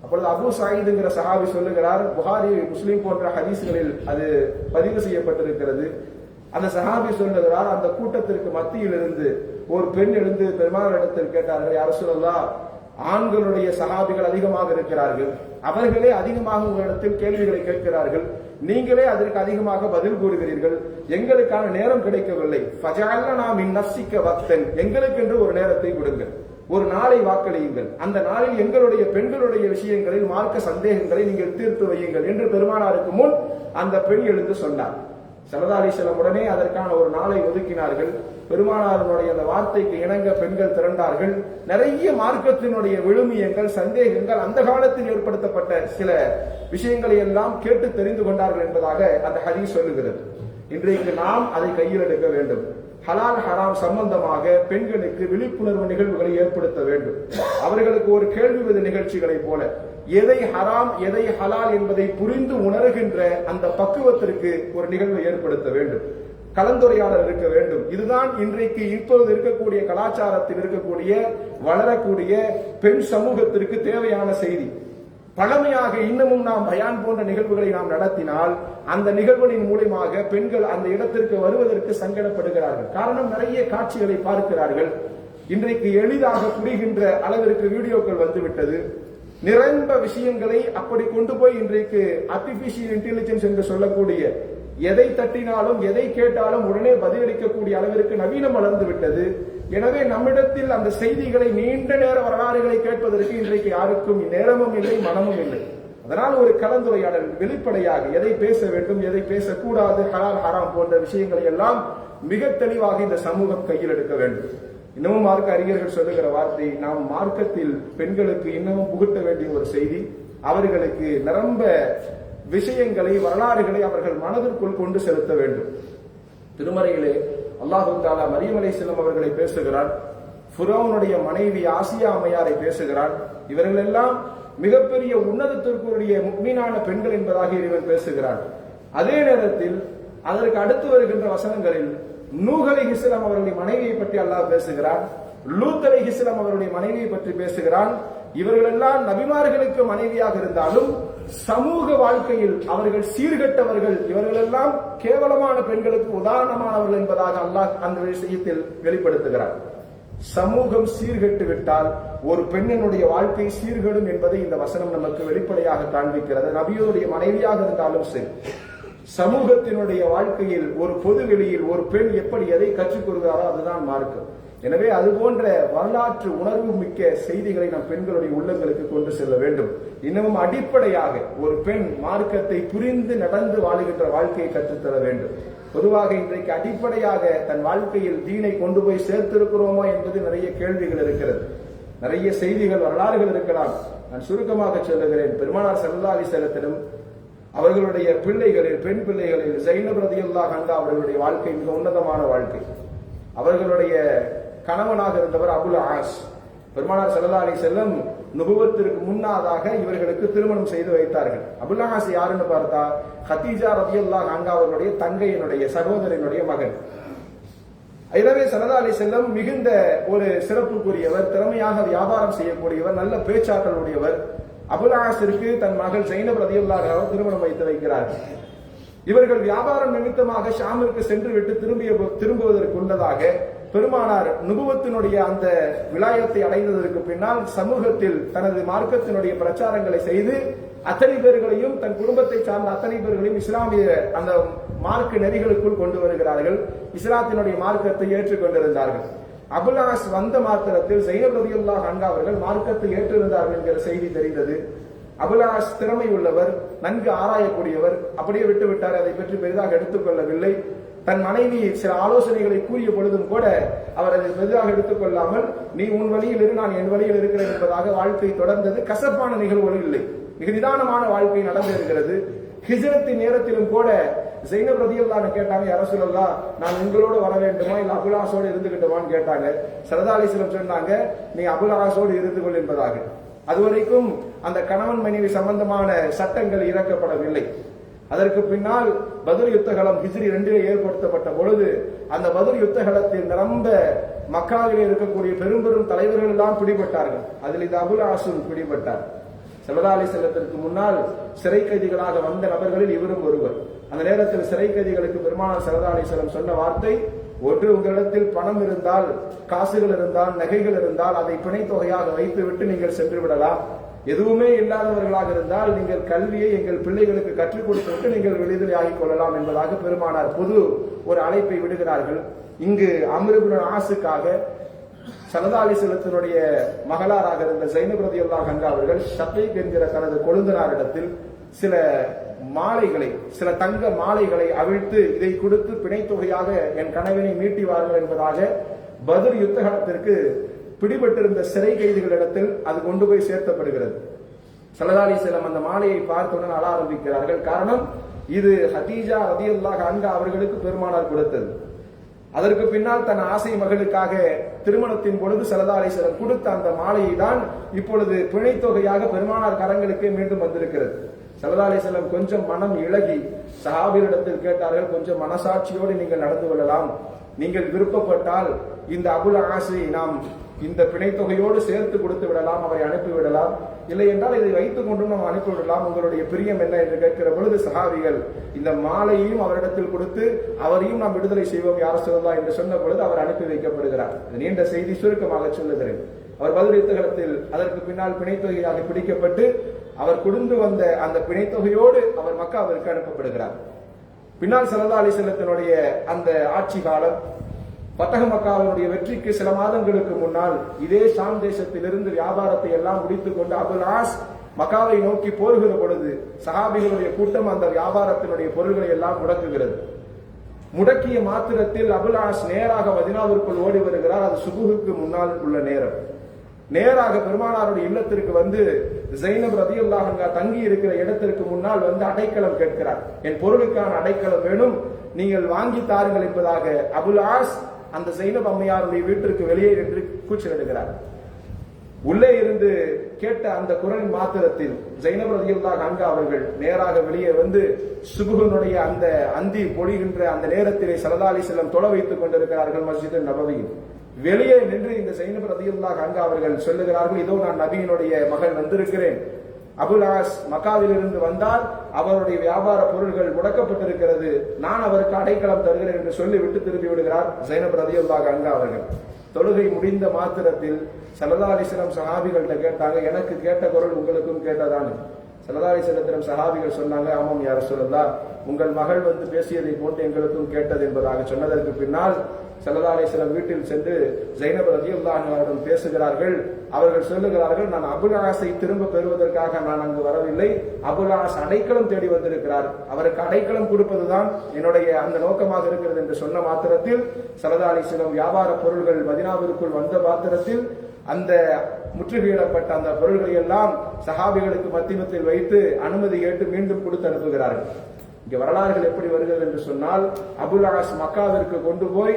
அப்பொழுது அபூ சயீதுங்கிற சஹாபி சொல்லுகிறார், புகாரி, முஸ்லிம் போன்ற ஹதீஸ்களில் அது பதிவு செய்யப்பட்டிருக்கிறது. அந்த சஹாபி சொல்லுகிறார், அந்த கூட்டத்திற்கு மத்தியில் இருந்து ஒரு பெண் எழுந்து பெருமானாரிடத்தில் கேட்டார்கள், யா ரசூலல்லாஹ், ஆண்களுடைய சஹாபிகள் அதிகமாக இருக்கிறார்கள், அவர்களே அதிகமாக உங்களிடத்தில் கேள்விகளை கேட்கிறார்கள், நீங்களே அதற்கு அதிகமாக பதில் கூறுகிறீர்கள், எங்களுக்கான நேரம் கிடைக்கவில்லை, ஃபஜஅல்னா மின் நஃப்ஸிக வக்தன், எங்களுக்கென்று ஒரு நேரத்தை கொடுங்கள், ஒரு நாளை வாக்களியுங்கள், அந்த நாளில் எங்களுடைய பெண்களுடைய விஷயங்களில் மார்க்க சந்தேகங்களை நீங்கள் தீர்த்து வையுங்கள் என்று பெருமானாருக்கு முன் அந்த பெண் எழுந்து சொன்னார். ஸல்லல்லாஹு அலைஹி வஸல்லம் உடனே அதற்கான ஒரு நாளை ஒதுக்கினார்கள். பெருமானாருடைய அந்த வார்த்தைக்கு இணங்க பெண்கள் திரண்டார்கள். நிறைய மார்க்கத்தினுடைய விழுமியங்கள், சந்தேகங்கள், அந்த காலத்தில் ஏற்படுத்தப்பட்ட சில விஷயங்களை எல்லாம் கேட்டு தெரிந்து கொண்டார்கள் என்பதாக அந்த ஹதீஸ் சொல்லுகிறது. இன்றைக்கு நாம் அதை கையில் எடுக்க வேண்டும். ஹலால் ஹராம் சம்பந்தமாக பெண்களுக்கு விழிப்புணர்வு நிகழ்வுகளை ஏற்படுத்த வேண்டும். அவர்களுக்கு ஒரு கேள்வி பதில் நிகழ்ச்சிகளை போல எதை ஹராம் எதை ஹலால் என்பதை புரிந்து உணர்கின்ற அந்த பக்குவத்திற்கு ஒரு நிகழ்வை ஏற்படுத்த வேண்டும். கலந்துரையாடல் இருக்க வேண்டும். இதுதான் இன்றைக்கு இப்பொழுது இருக்கக்கூடிய கலாச்சாரத்தில் இருக்கக்கூடிய வளரக்கூடிய பெண் சமூகத்திற்கு தேவையான செய்தி. பழமையாக இன்னமும் நாம் பயான் போன்ற நிகழ்வுகளை நாம் நடத்தினால் அந்த நிகழ்வுகளின் மூலமாக பெண்கள் அந்த இடத்திற்கு வருவதற்கு சங்கடப்படுகிறார்கள். காரணம், நிறைய காட்சிகளை பார்க்கிறார்கள். இன்றைக்கு எளிதாக புரிகின்ற அளவிற்கு வீடியோக்கள் வந்துவிட்டது. நிரம்ப விஷயங்களை அப்படி கொண்டு போய் இன்றைக்கு ஆர்டிபிஷியல் இன்டெலிஜென்ஸ் என்று சொல்லக்கூடிய எதை தட்டினாலும் எதை கேட்டாலும் உடனே பதிலளிக்கக்கூடிய அளவிற்கு நவீனம் வளர்ந்து விட்டது. எனவே நம்மிடத்தில் அந்த செய்திகளை நீண்ட நேர வரலாறுகளை கேட்பதற்கு இன்றைக்கு யாருக்கும் நேரமும் இல்லை, மனமும் இல்லை. அதனால் ஒரு கலந்துரையாடல் வெளிப்படையாக எதை பேச வேண்டும், எதை பேசக்கூடாது, ஹலால் ஹராம் போன்ற விஷயங்களை எல்லாம் மிக தெளிவாக இந்த சமூகம் கையில் எடுக்க வேண்டும். இன்னமும் மார்க்க அறிஞர்கள் சொல்லுகிற வார்த்தை, நாம் மார்க்கத்தில் பெண்களுக்கு இன்னமும் புகுட்ட வேண்டிய ஒரு செய்தி, அவர்களுக்கு நிரம்ப விஷயங்களை வரலாறுகளை அவர்கள் மனதிற்குள் கொண்டு செலுத்த வேண்டும். திருமறையிலே அல்லாஹு தஆலா மரியம் அலைஹிஸ்ஸலாம் அவர்களை பேசுகிறார், ஃபிரௌனுடைய மனைவி ஆசியா அம்மையாரை பேசுகிறார். இவர்கள் எல்லாம் மிகப்பெரிய உன்னதத்திற்குரிய முக்மீனான பெண்கள் என்பதாக இவன் பேசுகிறார். அதே நேரத்தில் அதற்கு அடுத்து வருகின்ற வசனங்களில் நூஹ் அலைஹிஸ்ஸலாம் அவருடைய மனைவியை பற்றி அல்லாஹ் பேசுகிறார், லூத் அலைஹிஸ்ஸலாம் அவருடைய மனைவியை பற்றி பேசுகிறான். இவர்கள் எல்லாம் நபிமார்களுக்கு மனைவியாக இருந்தாலும் சமூக வாழ்க்கையில் அவர்கள் சீர்கெட்டவர்கள், இவர்கள் எல்லாம் கேவலமான பெண்களுக்கு உதாரணமானவர்கள் என்பதாக அல்லாஹ் அந்த விஷயத்தில் வெளிப்படுத்துகிறார். சமூகம் சீர்கெட்டு விட்டால் ஒரு பெண்ணினுடைய வாழ்க்கை சீர்கெடும் என்பதை இந்த வசனம் நமக்கு வெளிப்படையாக காண்பிக்கிறது. நபியுடைய மனைவியாக இருந்தாலும் சரி, சமூகத்தினுடைய வாழ்க்கையில் ஒரு பொது வெளியில் ஒரு பெண் எப்படி எதை கற்றுக் கொள்கிறாரோ அதுதான் மார்க்கம். எனவே அது போன்ற வரலாற்று உணர்வு மிக்க செய்திகளை நம் பெண்களுடைய உள்ளங்களுக்கு கொண்டு செல்ல வேண்டும். இன்னமும் அடிப்படையாக ஒரு பெண் மார்க்கத்தை புரிந்து நடந்து வாழுகின்ற வாழ்க்கையை கற்றுத்தர வேண்டும். பொதுவாக இன்றைக்கு அடிப்படையாக தன் வாழ்க்கையில் தீனை கொண்டு போய் சேர்த்திருக்கிறோமா என்பது நிறைய கேள்விகள் இருக்கிறது, நிறைய செய்திகள் வரலாறுகள் இருக்கலாம். நான் சுருக்கமாக சொல்லுகிறேன். பெருமானார் ஸல்லல்லாஹு அலைஹி வஸல்லம் அவர்களுடைய பிள்ளைகளில், பெண் பிள்ளைகளில் ஸைனப் ரலியல்லாஹு அன்ஹா அவர்களுடைய வாழ்க்கை மிக உன்னதமான வாழ்க்கை. அவர்களுடைய கணவனாக இருந்தவர் அபுல் ஆஸ். பெருமானார் ஸல்லல்லாஹு அலைஹி வஸல்லம் நுபுவத்திற்கு முன்னதாக இவர்களுக்கு திருமணம் செய்து வைத்தார்கள். அபுல் ஆஸ் யாருன்னு பார்த்தா ஹதீஜா ரலியல்லாஹு அன்ஹா அவர்களுடைய தங்கையினுடைய சகோதரனுடைய மகன். எனவே ஸல்லல்லாஹு அலைஹி வஸல்லம் மிகுந்த ஒரு சிறப்புக்குரியவர், திறமையாக வியாபாரம் செய்யக்கூடியவர், நல்ல பேச்சாற்றல் உடையவர். அபுல் ஆஸிற்கு தன் மகள் ஸைனப் ரலியல்லாஹு அன்ஹா திருமணம் வைத்து வைக்கிறார்கள். இவர்கள் வியாபாரம் நிமித்தமாக ஷாமிற்கு சென்று விட்டு திரும்புவதற்கு உள்ளதாக பெருமானார் நுபுவத்தினுடைய அந்த விலாயத்தை அடைந்ததற்கு பின்னால் சமூகத்தில் தனது மார்க்கத்தினுடைய பிரச்சாரங்களை செய்து அத்தனை பேர்களையும், தன் குடும்பத்தை சார்ந்த அத்தனை பேர்களையும் இஸ்லாமிய அந்த மார்க்க நெறிகளுக்குள் கொண்டு வருகிறார்கள். இஸ்லாத்தினுடைய மார்க்கத்தை ஏற்றுக்கொண்டிருந்தார்கள். அபுல் ஆஸ் வந்த மாத்திரத்தில் ஸைனப் ரலியல்லாஹு அன்ஹா அவர்கள் மார்க்கத்தை ஏற்றிருந்தார்கள் என்கிற செய்தி தெரிந்தது. அபுல் ஆஸ் திறமை உள்ளவர், நன்கு ஆராயக்கூடியவர். அப்படியே விட்டுவிட்டார், அதை பற்றி பெரிதாக எடுத்துக்கொள்ளவில்லை. தன் மனைவி சில ஆலோசனைகளை கூறிய பொழுதும் கூட அவர் அதை பெரிதாக எடுத்துக்கொள்ளாமல், நீ உன் வழியில் இரு, நான் என் வழியில் இருக்கிறேன் என்பதாக வாழ்க்கை தொடர்ந்தது. கசப்பான நிகழ்வுகள் இல்லை, மிக நிதானமான வாழ்க்கை நடந்திருக்கிறது. ஹிஜ்ரத்தின் நேரத்திலும் கூட ஸைனப் ரலியல்லாஹு அன்ஹா கேட்டாங்க, யா ரசூலல்லாஹ், நான் உங்களோடு வர வேண்டுமா இல்ல அபுல் ஆஸோடு இருந்துகிட்டோமான்னு கேட்டாங்க. ஸல்லல்லாஹு அலைஹி வஸல்லம் சொன்னாங்க, நீ அபுல் ஆஸோடு இருந்து கொள் என்பதாக. அதுவரைக்கும் அந்த கணவன் மனைவி சம்பந்தமான சட்டங்கள் இறக்கப்படவில்லை. அதற்கு பின்னால் பத்ர் யுத்தகலம் ஹிஜ்ரி 2 ஏற்படுத்தப்பட்ட பொழுது அந்த பத்ர் யுத்தகலத்தில் நிரம்ப மக்காவிலே இருக்கக்கூடிய பெரும் பெரும் தலைவர்கள் எல்லாம் பிடிபட்டார்கள். அதில் இந்த அபுல் ஆஸும் பிடிபட்டார். ஸல்லல்லாஹு அலைஹி வஸல்லத்திற்கு முன்னால் சிறை கைதிகளாக வந்த நபர்களில் இவரும் ஒருவர். அந்த நேரத்தில் சிறை கைதிகளுக்கு பெருமானார் ஸல்லல்லாஹு அலைஹி வஸல்லம் சொன்ன வார்த்தை, ஒன்று உங்களிடத்தில் பணம் இருந்தால், காசுகள் இருந்தால், நகைகள் இருந்தால் அதை பிணை தொகையாக வைத்துவிட்டு நீங்கள் சென்று விடலாம். எதுவுமே இல்லாதவர்களாக இருந்தால் நீங்கள் கல்வியை எங்கள் பிள்ளைகளுக்கு கற்றுக் கொடுத்துவிட்டு நீங்கள் விடுதலை ஆகிக் கொள்ளலாம் என்பதாக பெருமானார் பொது ஒரு அழைப்பை விடுகிறார்கள். இங்கு அம்ர் இப்னு ஆஸுக்காக ஸல்லல்லாஹு அலைஹி வஸல்லத்தினுடைய மகளாராக இருந்த ஸைனப் ரலியல்லாஹு அன்ஹா அவர்கள் ஷகீக் என்கிற தனது கொழுந்தனாரிடத்தில் சில மாலைகளை, சில தங்க மாலைகளை அவிழ்த்து இதை கொடுத்து பிணை தொகையாக என் கணவனை மீட்டி வாருங்கள் என்பதாக பத்ர் யுத்தகலத்திற்கு பிடிபட்டிருந்த சிறை கைதிகளிடத்தில் அது கொண்டு போய் சேர்த்தப்படுகிறது. ஸல்லல்லாஹு அலைஹி வஸல்லம் அந்த மாலையை பார்த்தவுடன் அழ ஆரம்பிக்கிறார்கள். காரணம், இது ஹதீஜா ரலியல்லாஹு அன்ஹா அவர்களுக்கு பெருமானார் கொடுத்தது. அதற்கு பின்னால் தன் ஆசை மகளுக்காக திருமணத்தின் பொழுது ஸல்லல்லாஹு அலைஹி வஸல்லம் கொடுத்த அந்த மாலையை தான் இப்பொழுது பிணை தொகையாக பெருமானார் கரங்களுக்கே மீண்டும் வந்திருக்கிறது. ஸல்லல்லாஹு அலைஹி வஸல்லம் கொஞ்சம் மனம் இளகி சஹாபிகளிடத்தில் கேட்டார்கள், கொஞ்சம் மனசாட்சியோடு நீங்கள் நடந்து கொள்ளலாம், நீங்கள் விருப்பப்பட்டால் இந்த அபுல் ஆஸை நாம் இந்த பிணை தொகையோடு சேர்த்து கொடுத்து விடலாம், அவரை அனுப்பிவிடலாம், இல்லை என்றால் இதை வைத்துக் கொண்டும் நாம் அனுப்பிவிடலாம், உங்களுடைய பிரியம் என்ன என்று கேட்கிற பொழுது சஹாபிகள் இந்த மாலையையும் அவரிடத்தில் கொடுத்து அவரையும் நாம் விடுதலை செய்வோம் யார் சொல்லலாம் என்று சொன்ன பொழுது அவர் அனுப்பி வைக்கப்படுகிறார். நீண்ட செய்தி சுருக்கமாக சொல்லுகிறேன். அவர் பத்ர் யுத்தகலத்தில் அதற்கு பின்னால் பிணைத்தொகையாக பிடிக்கப்பட்டு அவர் கொண்டு வந்த அந்த பிணைத்தொகையோடு அவர் மக்காவிற்கு அனுப்பப்படுகிறார். பின்னால் ஸல்லல்லாஹு அலைஹி வஸல்லத்தினுடைய அந்த ஆட்சி காலம், ஃபத்ஹ் மக்காவினுடைய வெற்றிக்கு சில மாதங்களுக்கு முன்னால் இதே ஷாம் தேசத்திலிருந்து வியாபாரத்தை எல்லாம் முடித்துக் கொண்டு அபுல் ஆஸ் மக்காவை நோக்கி போருகிற பொழுது சஹாபிகளுடைய கூட்டம் அந்த வியாபாரத்தினுடைய பொருள்களை எல்லாம் முடக்குகிறது. முடக்கிய மாத்திரத்தில் அபுல் ஆஸ் நேராக மதீனாவிற்குள் ஓடி வருகிறார். அது சுபுகுக்கு முன்னால் உள்ள நேரம். நேராக பெருமானாருடைய இல்லத்திற்கு வந்து ஸைனப் ரலியல்லாஹு அன்ஹா தங்கி இருக்கிற இடத்திற்கு முன்னால் வந்து அடைக்கலம் கேட்கிறார். என் பொருளுக்கான அடைக்கலம் வேணும், நீங்கள் வாங்கி தாருங்கள் என்பதாக அபுல் ஆஸ் அந்த ஸைனப் அம்மையாருடைய வீட்டிற்கு வெளியே நின்று கூச்சலிடுகிறார். உள்ளே இருந்து கேட்ட அந்த குரல் மாத்திரத்தில் ஸைனப் ரலியல்லாஹு அன்ஹா அவர்கள் நேராக வெளியே வந்து சுபுஹனுடைய அந்த அந்தி பொழிகின்ற அந்த நேரத்திலே ஸல்லல்லாஹு அலைஹி வஸல்லம் தொழ வைத்துக் கொண்டிருக்கிறார்கள் மஸ்ஜித் நபவியில். வெளியே நின்று இந்த ஸைனப் ரலியல்லாஹு அன்ஹா அவர்கள் சொல்லுகிறார்கள், இதோ நான் நபியினுடைய மகன் வந்திருக்கிறேன். அபுல் ஆஸ் மக்காவிலிருந்து வந்தால் அவருடைய வியாபார பொருள்கள் முடக்கப்பட்டிருக்கிறது, நான் அவருக்கு அடைக்கலம் தருகிறேன் என்று சொல்லி விட்டு திரும்பி விடுகிறார் ஸைனப் ரலியல்லாஹு அன்ஹா அவர்கள். தொழுகை முடிந்த மாத்திரத்தில் ஸல்லல்லாஹு அலைஹி வஸல்லம் சஹாபிகள்கிட்ட கேட்டாங்க, எனக்கு கேட்ட குரல் உங்களுக்கும் கேட்டதான்? ஸல்லல்லாஹு அலைஹி வஸல்லம் சஹாபிகள் சொன்னாங்க, ஆமாம் யா ரசூலல்லாஹ், உங்கள் மகள் வந்து பேசியதை போன்று எங்களுக்கும் கேட்டது என்பதாக சொன்னதற்கு பின்னால் ஸல்லல்லாஹு அலைஹி வஸல்லம் வீட்டில் சென்று ஸைனப் ரலியல்லாஹு அன்ஹாவிடம் பேசுகிறார்கள். அவர்கள் சொல்லுகிறார்கள், நான் அபுல் ஆஸை திரும்ப பெறுவதற்காக நான் அங்கு வரவில்லை, அபுல் ஆஸ் அடைக்கலம் தேடி வந்திருக்கிறார், அவருக்கு அடைக்கலம் கொடுப்பதுதான் என்னுடைய அந்த நோக்கமாக இருக்கிறது என்று சொன்ன மாத்திரத்தில் ஸல்லல்லாஹு அலைஹி வஸல்லம் வியாபார பொருள்கள் மதீனாவிற்குள் வந்த மாத்திரத்தில் அந்த முற்றுகையிடப்பட்ட அந்த பொருள்களை எல்லாம் சஹாபிகளுக்கு மத்தியத்தில் வைத்து அனுமதி கேட்டு மீண்டும் கொடுத்து அனுப்புகிறார்கள். இங்க வரலாறுகள் எப்படி வருகிறது என்று சொன்னால், அபுல் ஆஸ் மக்காவிற்கு கொண்டு போய்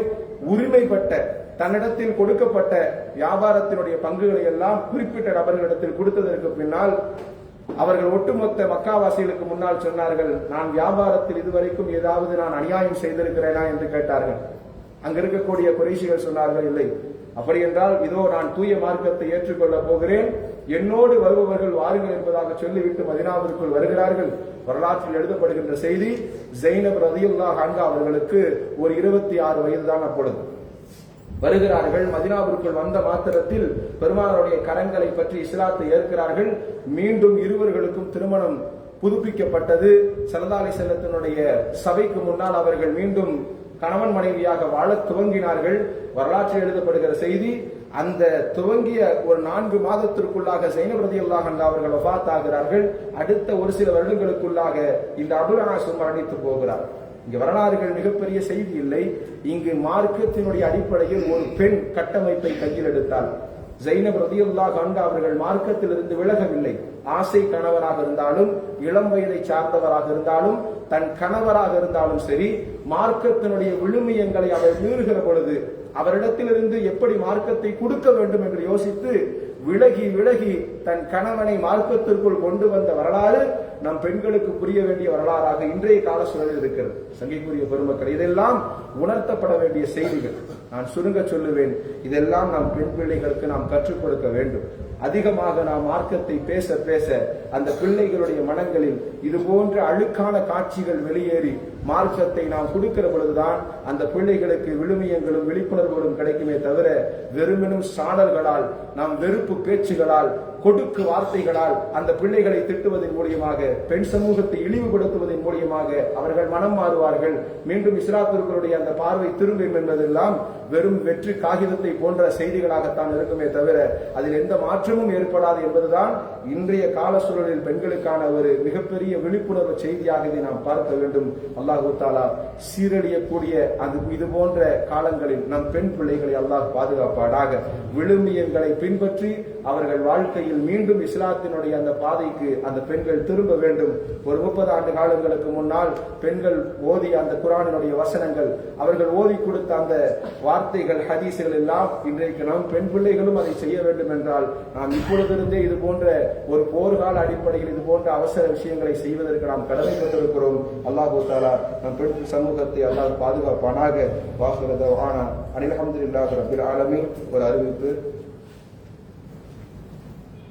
உரிமைப்பட்ட தன்னிடத்தில் கொடுக்கப்பட்ட வியாபாரத்தினுடைய பங்குகளை எல்லாம் குறிப்பிட்ட நபர்களிடத்தில் கொடுத்ததற்கு பின்னால் அவர்கள் ஒட்டுமொத்த மக்காவாசிகளுக்கு முன்னால் சொன்னார்கள், நான் வியாபாரத்தில் இதுவரைக்கும் ஏதாவது நான் அநியாயம் செய்திருக்கிறேனா என்று கேட்டார்கள். அங்க இருக்கக்கூடிய குறைஷிகள் சொன்னார்கள், இல்லை, அப்படி என்றால் இதோ நான் தூய மார்க்கத்தை ஏற்றுக்கொள்ளப் போகிறேன், என்னோடு வருபவர்கள் வாருங்கள் என்பதாக சொல்லிவிட்டு மதீனாவிற்குள் வருகிறார்கள். வரலாற்றில் எழுதப்படுகின்ற செய்தி, ஸைனப் ரலியல்லாஹு அன்ஹா அவர்களுக்கு ஒரு 26 வயது தான் அப்பொழுது. வருகிறார்கள். மதீனாவிற்குள் வந்த மாத்திரத்தில் பெருமானாருடைய கரங்களை பற்றி இஸ்லாத்தை ஏற்கிறார்கள். மீண்டும் இருவர்களுக்கும் திருமணம் புதுப்பிக்கப்பட்டது. ஸல்லல்லாஹு அலைஹி வஸல்லத்தினுடைய சபைக்கு முன்னால் அவர்கள் மீண்டும் கணவன் மனைவியாக வாழ துவங்கினார்கள். வரலாற்றில் எழுதப்படுகிற செய்தி, அந்த துவங்கிய ஒரு 4 மாதத்திற்குள்ளாக ஸைனப் ரலியல்லாஹு அன்ஹா அவர்கள் வஃபாத் ஆகிறார்கள். அடுத்த ஒரு சில வருடங்களுக்குள்ளாக இந்த அபுல் ஆஸ் மரணித்து போகிறார். இங்கு வரலாறுகள் மிகப்பெரிய செய்தி இல்லை. இங்கு மார்க்கத்தினுடைய அடிப்படையில் ஒரு பெண் கட்டமைப்பை கையில் எடுத்தால் ஸைனப் ரலியல்லாஹு அன்ஹா அவர்கள் மார்க்கத்திலிருந்து விலகவில்லை. ஆசை கணவராக இருந்தாலும், இளம் வயதை சார்ந்தவராக இருந்தாலும், தன் கணவராக இருந்தாலும் சரி, மார்க்கத்தினுடைய விழுமியங்களை அவர் மீறுகிற பொழுது அவரிடத்திலிருந்து எப்படி மார்க்கத்தை கொடுக்க வேண்டும் என்று யோசித்து விலகி விலகி தன் கணவனை மார்க்கத்திற்குள் கொண்டு வந்த வரலாறு நம் பெண்களுக்கு புரிய வேண்டிய வரலாறாக இன்றைய கால சூழலில் இருக்கிறது. சங்கைக்குரிய பெருமக்கள், இதெல்லாம் உணர்த்தப்பட வேண்டிய செய்திகள். நான் சுருங்க சொல்லுவேன், இதெல்லாம் நம் பெண் பிள்ளைகளுக்கு நாம் கற்றுக் கொடுக்க வேண்டும். அதிகமாக நாம் மார்க்கத்தை பேச பேச அந்த பிள்ளைகளுடைய மனங்களில் இது போன்ற அழுக்கான காட்சிகள் வெளியேறி மார்க்கத்தை நாம் கொடுக்கிற பொழுதுதான் அந்த பிள்ளைகளுக்கு விழுமியங்களும் விழிப்புணர்வுகளும் கிடைக்குமே தவிர வெறுமெனும் சாடல்களால், நாம் வெறுப்பு பேச்சுகளால், கொடுக்கு வார்த்தைகளால் அந்த பிள்ளைகளை திட்டுவதன் மூலியமாக, பெண் சமூகத்தை இழிவுபடுத்துவதன் மூலியமாக அவர்கள் மனம் மாறுவார்கள். மீண்டும் இஸ்லாத்திற்குடைய அந்த பார்வை திரும்பும் என்பதெல்லாம் வெறும் வெற்றி காகிதத்தை போன்ற செய்திகளாகத்தான் இருக்குமே தவிர அதில் எந்த மாற்றமும் ஏற்படாது என்பதுதான் இன்றைய கால சூழலில் பெண்களுக்கான ஒரு மிகப்பெரிய விழிப்புணர்வு செய்தியாக இதை நாம் பார்க்க வேண்டும். அல்லாஹ் தஆலா சீரழியக்கூடிய அது இது போன்ற காலங்களில் நம் பெண் பிள்ளைகளை அல்லாஹ் பாதுகாப்பாடாக. விழுமியங்களை பின்பற்றி அவர்கள் வாழ்க்கையில் மீண்டும் இஸ்லாத்தினுடைய அந்த பாதைக்கு அந்த பெண்கள் திரும்ப வேண்டும். ஒரு 30 ஆண்டு காலங்களுக்கு முன்னால் பெண்கள் ஓதிய அந்த குர்ஆனினுடைய வசனங்கள், அவர்கள் ஓதி கொடுத்த அந்த வார்த்தைகள், ஹதீசுகள் எல்லாம் இன்றைக்கு நம் பெண் பிள்ளைகளும் அதை செய்ய வேண்டும் என்றால் நாம் இப்பொழுதிருந்தே இது போன்ற ஒரு போர்கால அடிப்படையில் இது போன்ற அவசர விஷயங்களை செய்வதற்கு நாம் கடமைப்பட்டிருக்கிறோம். அல்லாஹ் தஆலா நம் பெண் சமூகத்தை அல்லாஹ் பாதுகாப்பானாக. வாஹிரு தஅவானா அனில் ஹம்துலில்லாஹி ரப்பில் ஆலமீன். ஒரு அறிவிப்பு.